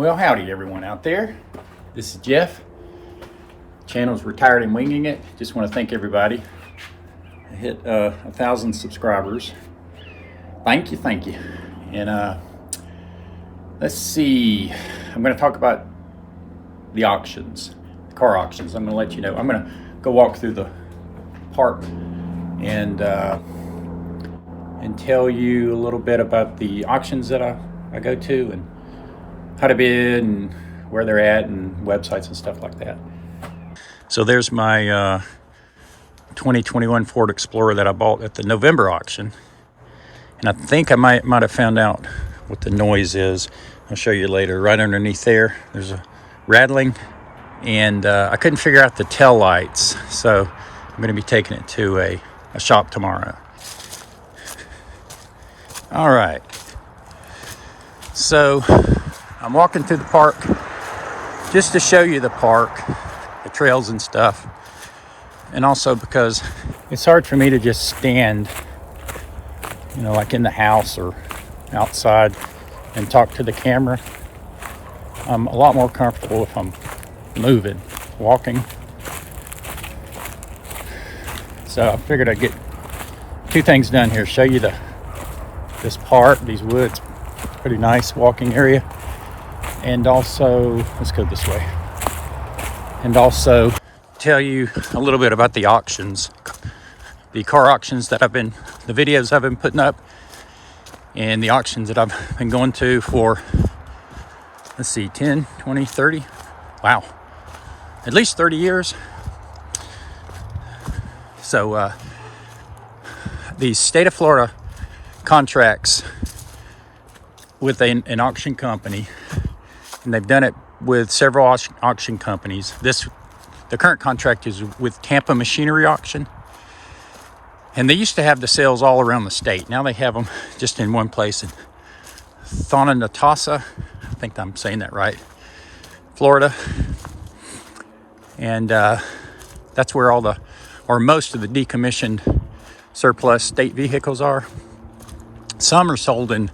Well, howdy everyone out there. This is Jeff. Channel's Retired and Winging It. Just want to thank everybody. I hit 1,000 subscribers. Thank you. And let's see. I'm going to talk about the auctions, the car auctions. I'm going to let you know. I'm going to go walk through the park and tell you a little bit about the auctions that I go to and how to bid and where they're at and websites and stuff like that. So there's my 2021 Ford Explorer that I bought at the November auction. And I think I might have found out what the noise is. I'll show you later. Right underneath there's a rattling. And I couldn't figure out the tail lights. So I'm going to be taking it to a shop tomorrow. All right. So I'm walking through the park just to show you the park, the trails and stuff. And also because it's hard for me to just stand, you know, like in the house or outside and talk to the camera. I'm a lot more comfortable if I'm moving, walking. So I figured I'd get two things done here. Show you this park, these woods, pretty nice walking area. And also, let's go this way. And also tell you a little bit about the auctions, the car auctions that the videos I've been putting up, and the auctions that I've been going to for, let's see, 10, 20, 30, wow, at least 30 years. So the state of Florida contracts with an auction company, and they've done it with several auction companies. The current contract is with Tampa Machinery Auction, and they used to have the sales all around the state. Now they have them just in one place in Natasa, I think I'm saying that right, Florida. And that's where most of the decommissioned surplus state vehicles are. Some are sold in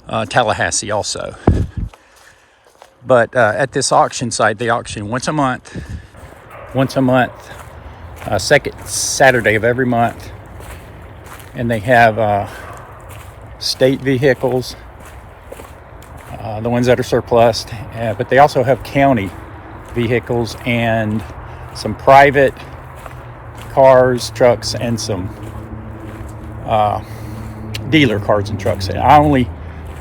Tallahassee also. But at this auction site, they auction once a month, second Saturday of every month. And they have state vehicles, the ones that are surplus, but they also have county vehicles and some private cars, trucks, and some dealer cars and trucks. I only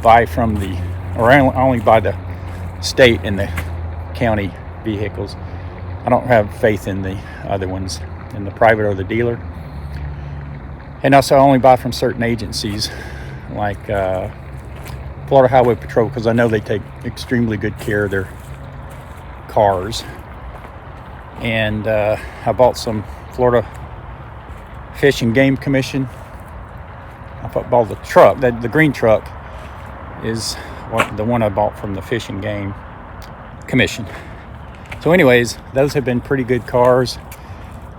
buy I only buy the state and the county vehicles. I don't have faith in the other ones, in the private or the dealer. And also I only buy from certain agencies like Florida Highway Patrol, because I know they take extremely good care of their cars. And I bought some Florida Fish and Game Commission. I bought the truck, the green truck is the one I bought from the Fish and Game Commission. So anyways, those have been pretty good cars.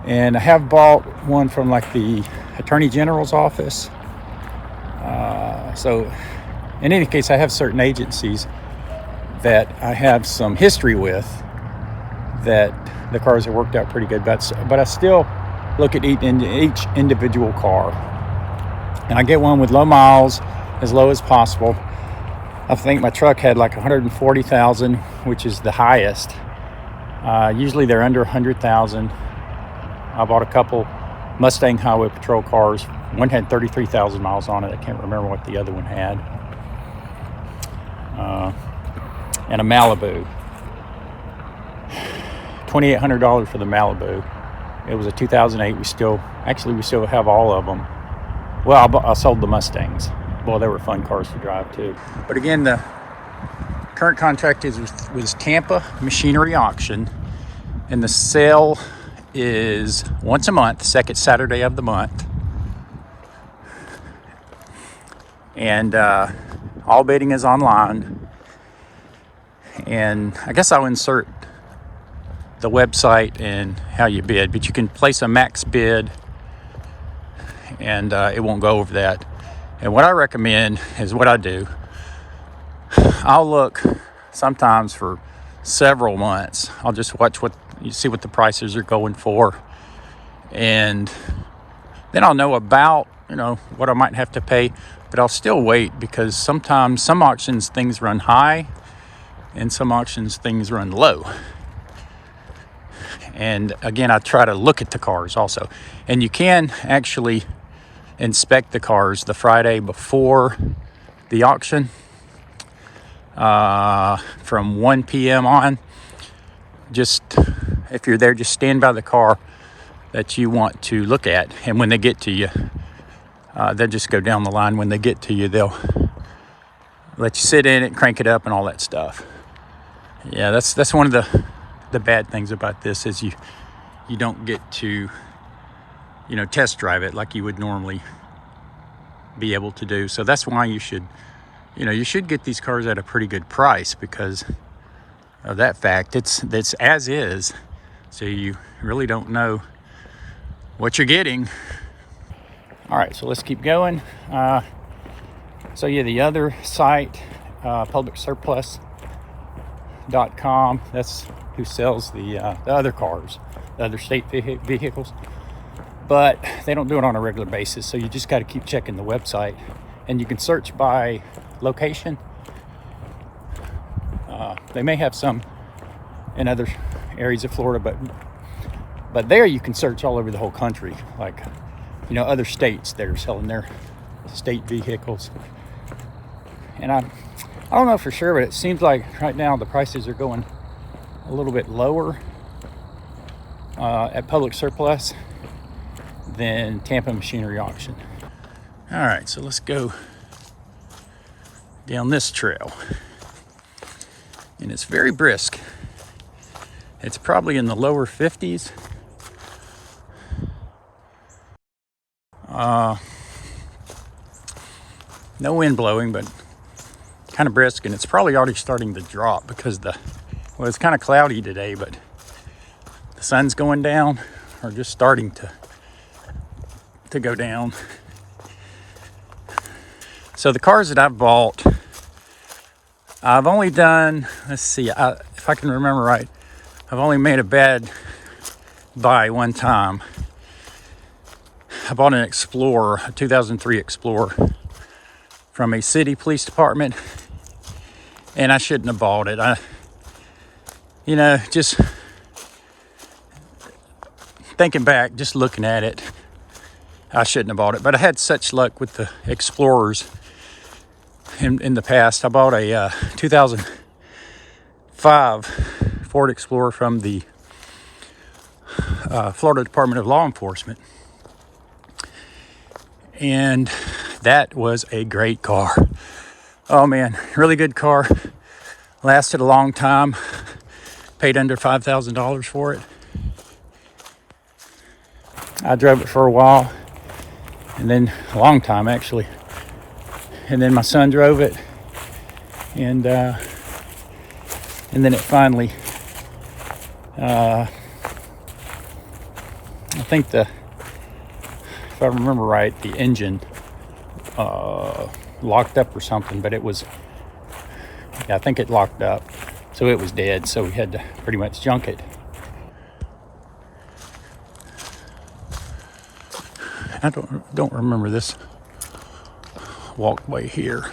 And I have bought one from like the Attorney General's office. So in any case, I have certain agencies that I have some history with that the cars have worked out pretty good. But I still look at each individual car. And I get one with low miles, as low as possible. I think my truck had like 140,000, which is the highest. Usually they're under 100,000. I bought a couple Mustang Highway Patrol cars. One had 33,000 miles on it. I can't remember what the other one had. And a Malibu. $2,800 for the Malibu. It was a 2008. We still have all of them. Well, I sold the Mustangs. Well, they were fun cars to drive too. But again, the current contract is with Tampa Machinery Auction, and the sale is once a month, second Saturday of the month. And all bidding is online. And I guess I'll insert the website and how you bid, but you can place a max bid, and it won't go over that. And what I recommend is what I do. I'll look sometimes for several months. I'll just watch what you see, what the prices are going for, and then I'll know about, you know, what I might have to pay. But I'll still wait, because sometimes some auctions things run high and some auctions things run low. And again, I try to look at the cars also, and you can actually inspect the cars the Friday before the auction, from 1 p.m. on. Just, if you're there, just stand by the car that you want to look at, and when they get to you, they'll just go down the line. When they get to you, they'll let you sit in it, crank it up, and all that stuff. Yeah, that's one of the bad things about this, is you don't get to, you know, test drive it like you would normally be able to do. So that's why you should get these cars at a pretty good price, because of that fact. It's as is, so you really don't know what you're getting. All right, so let's keep going. So yeah, the other site, publicsurplus.com, that's who sells the other cars, the other state vehicles. But they don't do it on a regular basis, so you just got to keep checking the website. And you can search by location. They may have some in other areas of Florida, but there you can search all over the whole country, like, you know, other states that are selling their state vehicles. And I don't know for sure, but it seems like right now the prices are going a little bit lower at Public Surplus than Tampa Machinery Auction. All right, so let's go down this trail. And it's very brisk. It's probably in the lower 50s. No wind blowing, but kind of brisk, and it's probably already starting to drop because it's kind of cloudy today, but the sun's going down, or just starting to go down. So the cars that I've bought, I've only done, let's see, if I can remember right, I've only made a bad buy one time. I bought an Explorer, a 2003 Explorer, from a city police department, and I shouldn't have bought it. Just thinking back, just looking at it, I shouldn't have bought it. But I had such luck with the Explorers in the past. I bought a 2005 Ford Explorer from the Florida Department of Law Enforcement, and that was a great car. Oh man, really good car. Lasted a long time. Paid under $5,000 for it. I drove it for a while, and then a long time actually. And then my son drove it, and then it finally, I think if I remember right, the engine locked up or something, but I think it locked up, so it was dead, so we had to pretty much junk it. I don't remember this walkway here.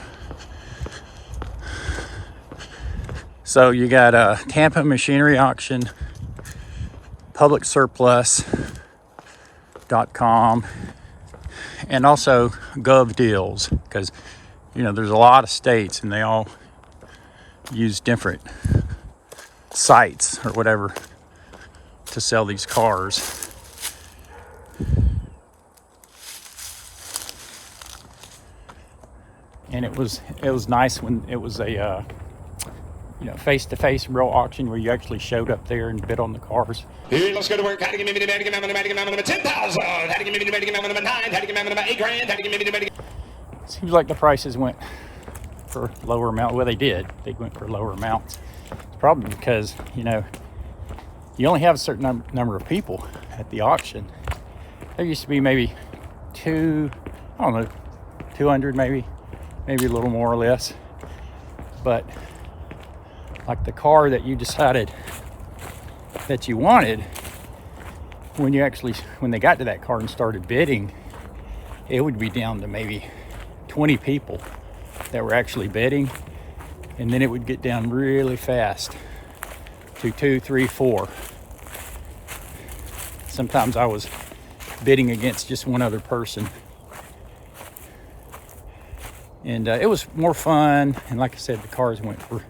So you got Tampa Machinery Auction, publicsurplus.com, and also Gov Deals, because there's a lot of states and they all use different sites or whatever to sell these cars. And it was nice when it was a face-to-face real auction where you actually showed up there and bid on the cars. Hey, let's go to work. How do you give me the 10,000? How do you give me the 9? How do you give me the $8,000? How do you give me the? Seems like the prices went for lower amount. Well, they did. They went for lower amounts. It's probably because you only have a certain number of people at the auction. There used to be maybe 200 maybe a little more or less. But like the car that you decided that you wanted, when they got to that car and started bidding, it would be down to maybe 20 people that were actually bidding, and then it would get down really fast to 2, 3, 4. Sometimes I was bidding against just one other person, and it was more fun. And like I said, the cars went for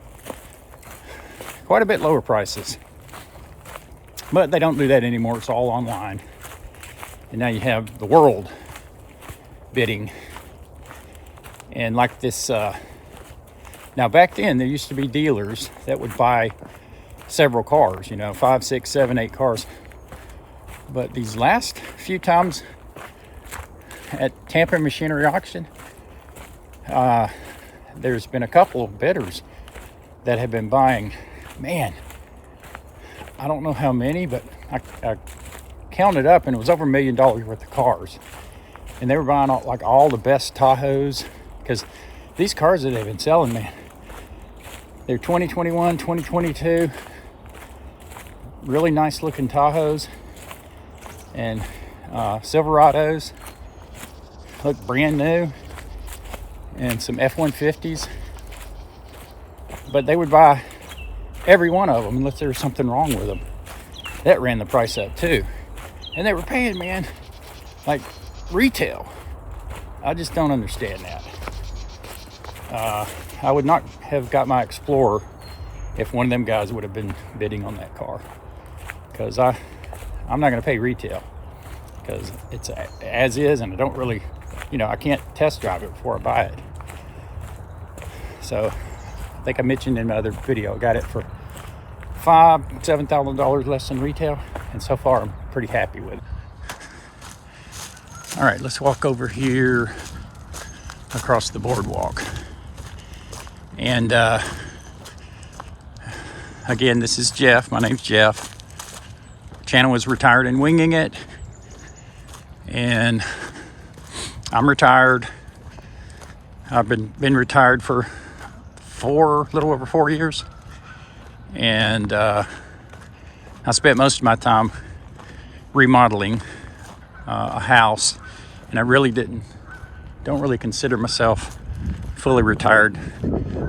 quite a bit lower prices, but they don't do that anymore. It's all online, and now you have the world bidding. And like this, now back then there used to be dealers that would buy several cars, 5, 6, 7, 8 cars. But these last few times at Tampa Machinery Auction, there's been a couple of bidders that have been buying, man, I don't know how many, but I counted up, and it was over $1 million worth of cars. And they were buying all the best Tahoes, because these cars that they've been selling, man, they're 2021, 2022, really nice looking Tahoes and Silverados, look brand new, and some F-150s. But they would buy every one of them unless there was something wrong with them. That ran the price up too. And they were paying, man, like retail. I just don't understand that. I would not have got my Explorer if one of them guys would have been bidding on that car, because I'm not going to pay retail, because it's as is, and I don't really, I can't test drive it before I buy it. So I think I mentioned in my other video, I got it for $7,000 less than retail, and so far I'm pretty happy with it. All right, let's walk over here across the boardwalk. And again, this is Jeff. My name's Jeff. Channel is Retired and Winging It, and I'm retired. I've been retired for a little over 4 years, and I spent most of my time remodeling a house, and I really don't really consider myself fully retired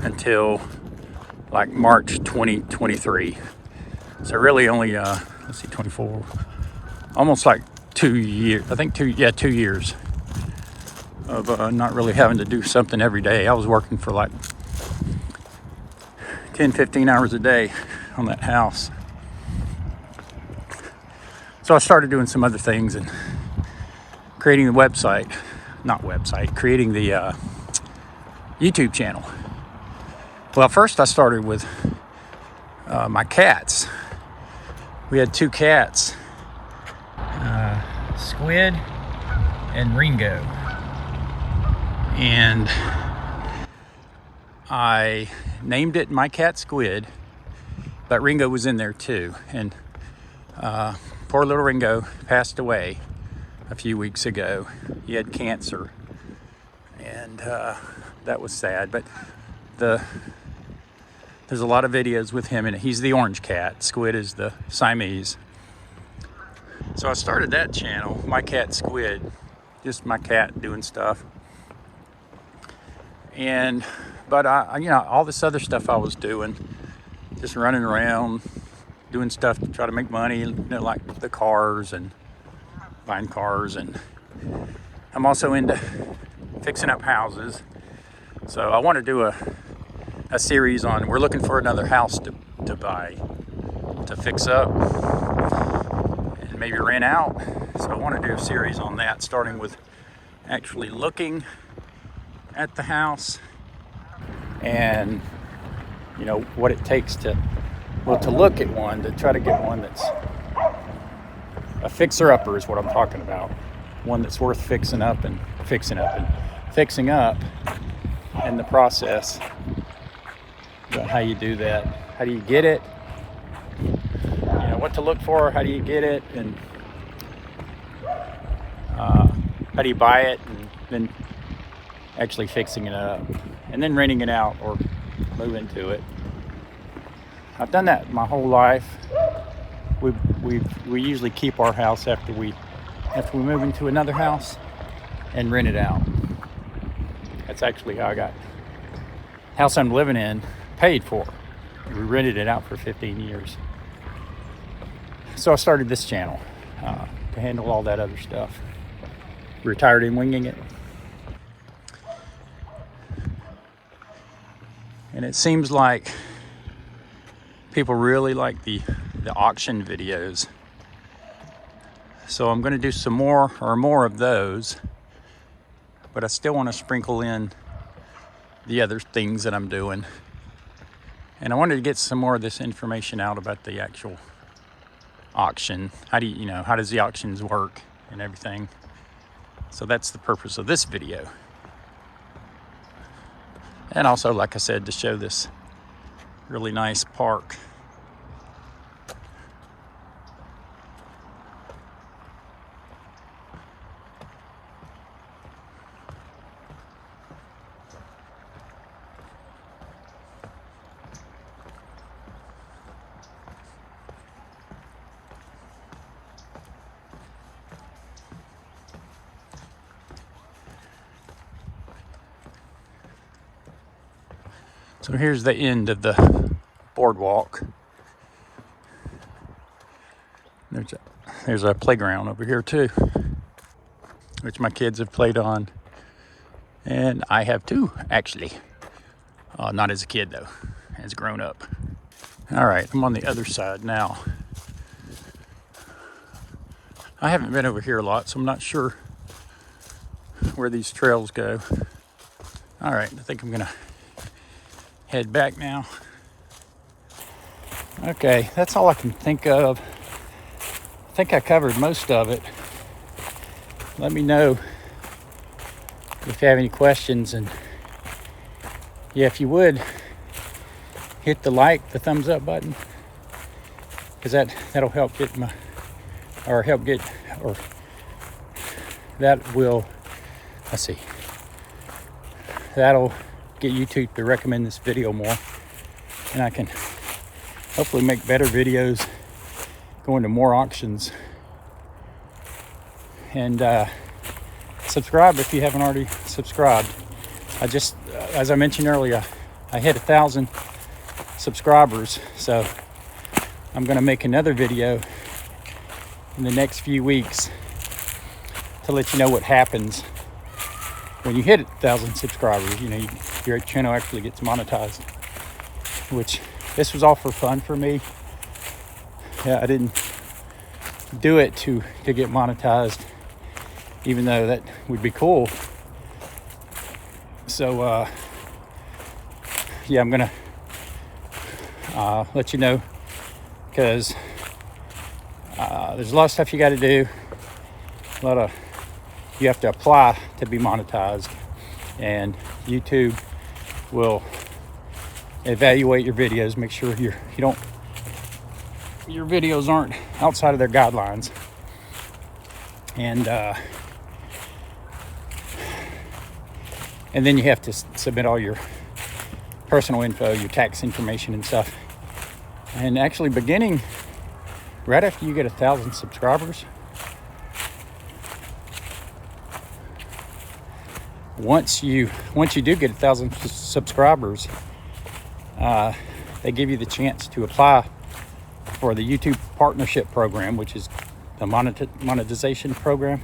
until like March 2023. So really only 24, almost like 2 years. I think 2 years of not really having to do something every day. I was working for like 10-15 hours a day on that house. So I started doing some other things and creating the creating the YouTube channel. Well, first I started with my cats. We had 2 cats, Squid and Ringo. And I named it My Cat Squid, but Ringo was in there too. And poor little Ringo passed away a few weeks ago. He had cancer, and that was sad. But there's a lot of videos with him in it. He's the orange cat. Squid is the Siamese. So I started that channel, My Cat Squid, just my cat doing stuff. But I all this other stuff I was doing, just running around, doing stuff to try to make money, like the cars and buying cars. And I'm also into fixing up houses. So I want to do a series on, we're looking for another house to buy, to fix up, and maybe rent out. So I want to do a series on that, starting with actually looking at the house, and what it takes to look at one, to try to get one that's a fixer-upper is what I'm talking about. One that's worth fixing up, and the process. About how you do that. How do you get it? What to look for, how do you get it, and how do you buy it, and then actually fixing it up, and then renting it out or moving to it. I've done that my whole life. We usually keep our house after we move into another house and rent it out. That's actually how I got the house I'm living in paid for. We rented it out for 15 years. So I started this channel to handle all that other stuff. Retired in winging it. And it seems like people really like the auction videos. So I'm going to do some more of those, but I still want to sprinkle in the other things that I'm doing. And I wanted to get some more of this information out about the actual auction. How does the auctions work and everything. So that's the purpose of this video. And also, like I said, to show this really nice park. So here's the end of the boardwalk. There's a playground over here too, which my kids have played on, and I have too, actually. Not as a kid though, as grown up. All right, I'm on the other side now. I haven't been over here a lot, so I'm not sure where these trails go. All right, I think I'm gonna head back now. Okay, that's all I can think of. I think I covered most of it. Let me know if you have any questions, and yeah, if you would hit the thumbs up button, because that'll help get that'll get YouTube to recommend this video more, and I can hopefully make better videos, go into more auctions. And subscribe if you haven't already subscribed. As I mentioned earlier, I hit 1,000 subscribers, so I'm going to make another video in the next few weeks to let you know what happens when you hit 1,000 subscribers. Your channel actually gets monetized, which this was all for fun for me. Yeah, I didn't do it to get monetized, even though that would be cool. So yeah, I'm gonna let you know, because there's a lot of stuff you got to do. You have to apply to be monetized, and YouTube will evaluate your videos, make sure your videos aren't outside of their guidelines. And then you have to submit all your personal info, your tax information and stuff. And actually, beginning right after you get 1,000 subscribers, once you do get 1,000 subscribers, they give you the chance to apply for the YouTube partnership program, which is the monetization program.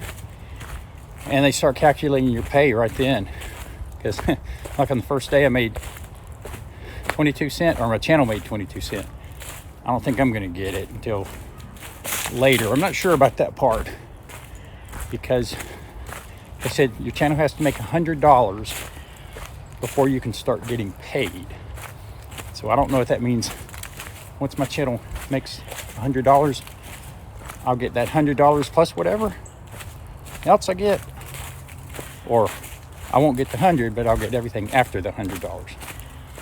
And they start calculating your pay right then. Because like on the first day I made 22 cents, or my channel made 22 cents. I don't think I'm going to get it until later. I'm not sure about that part, because they said your channel has to make $100 before you can start getting paid. So I don't know what that means. Once my channel makes $100, I'll get that $100 plus whatever else I get, or I won't get the 100, but I'll get everything after the $100.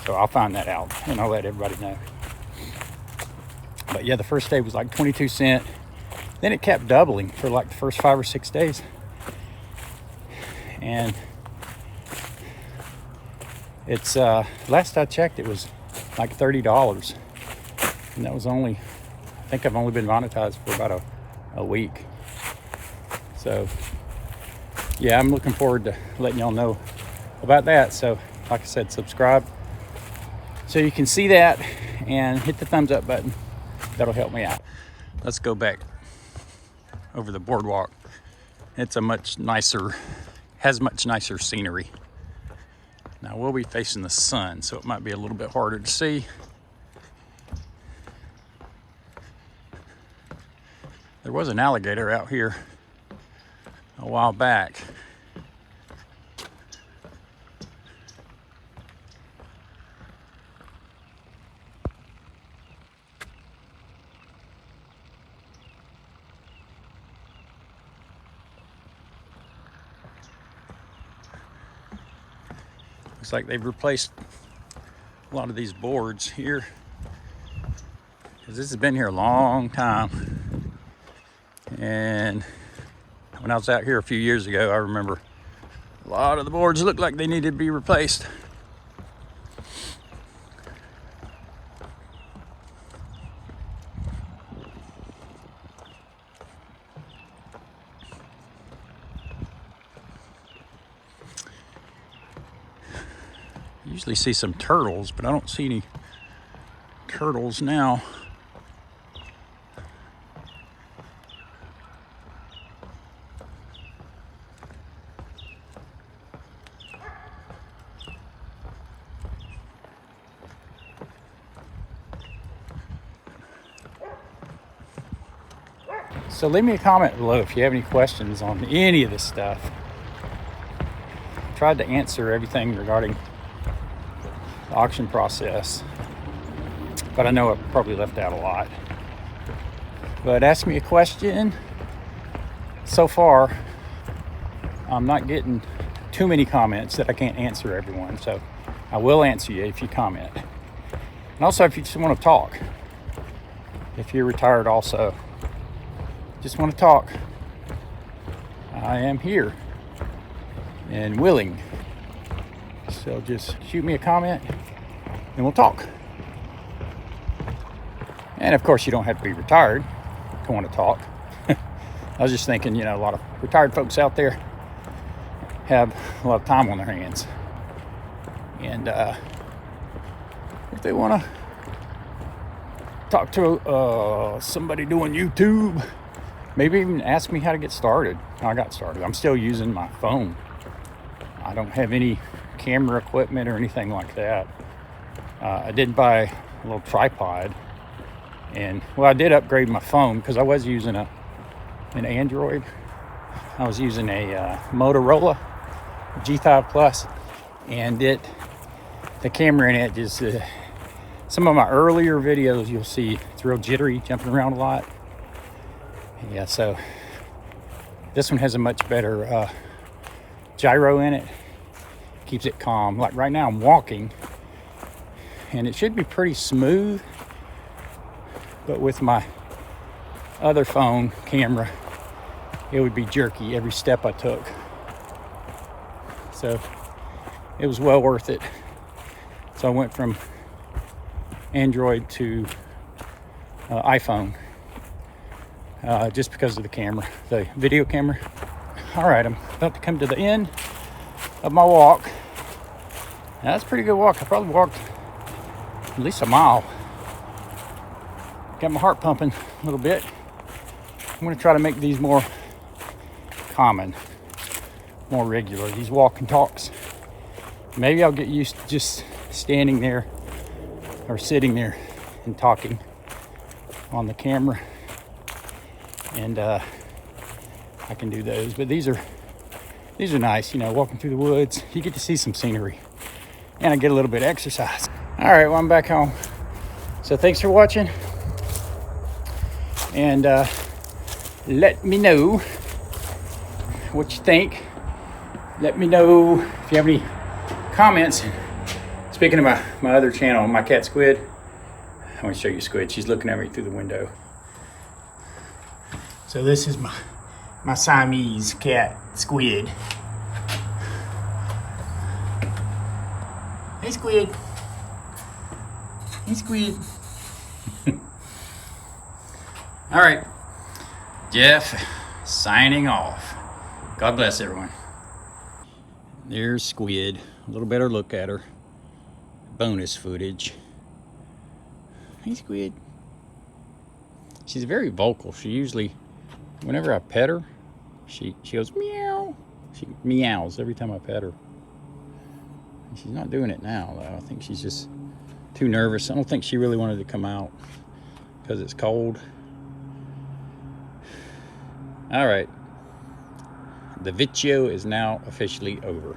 So I'll find that out, and I'll let everybody know. But yeah, the first day was like 22 cents. Then it kept doubling for like the first 5 or 6 days. And it's last I checked, it was like $30. And that was only, I think I've only been monetized for about a week. So yeah, I'm looking forward to letting y'all know about that. So like I said, subscribe so you can see that, and hit the thumbs up button. That'll help me out. Let's go back over the boardwalk. It's a much nicer, has much nicer scenery. Now we'll be facing the sun, so it might be a little bit harder to see. There was an alligator out here a while back. Looks like they've replaced a lot of these boards here, because this has been here a long time. And when I was out here a few years ago, I remember a lot of the boards looked like they needed to be replaced. Usually see some turtles, but I don't see any turtles now. So leave me a comment below if you have any questions on any of this stuff. I tried to answer everything regarding the auction process, but I know I probably left out a lot. But ask me a question. So far, I'm not getting too many comments that I can't answer everyone, so I will answer you if you comment. And also, if you just want to talk, if you're retired also, just want to talk, I am here and willing. So just shoot me a comment and we'll talk. And of course, you don't have to be retired to want to talk. I was just thinking, you know, a lot of retired folks out there have a lot of time on their hands. And if they want to talk to somebody doing YouTube, maybe even ask me how to get started. How I got started. I'm still using my phone. I don't have any camera equipment or anything like that. I did buy a little tripod, and well, I did upgrade my phone because I was using an Android. I was using a Motorola G5 Plus, and the camera in it just some of my earlier videos you'll see it's real jittery, jumping around a lot. Yeah, so this one has a much better gyro in it. Keeps it calm. Like right now I'm walking and it should be pretty smooth, but with my other phone camera it would be jerky every step I took. So it was well worth it. So I went from Android to iPhone. Just because of the camera, the video camera. All right, I'm about to come to the end of my walk. Now, that's a pretty good walk. I probably walked at least a mile. Got my heart pumping a little bit. I'm going to try to make these more common, more regular, these walk and talks. Maybe I'll get used to just standing there or sitting there and talking on the camera. And I can do those, but these are nice, you know, walking through the woods. You get to see some scenery, and I get a little bit of exercise. All right, well, I'm back home. So thanks for watching, and let me know what you think. Let me know if you have any comments. Speaking of my other channel, my cat Squid, I want to show you Squid. She's looking at me through the window. So this is my Siamese cat, Squid. Hey, Squid. Hey, Squid. All right, Jeff, signing off. God bless everyone. There's Squid. A little better look at her. Bonus footage. Hey, Squid. She's very vocal. She usually, whenever I pet her, she goes meow. She meows every time I pet her. She's not doing it now, though. I think she's just too nervous. I don't think she really wanted to come out because it's cold. All right. The video is now officially over.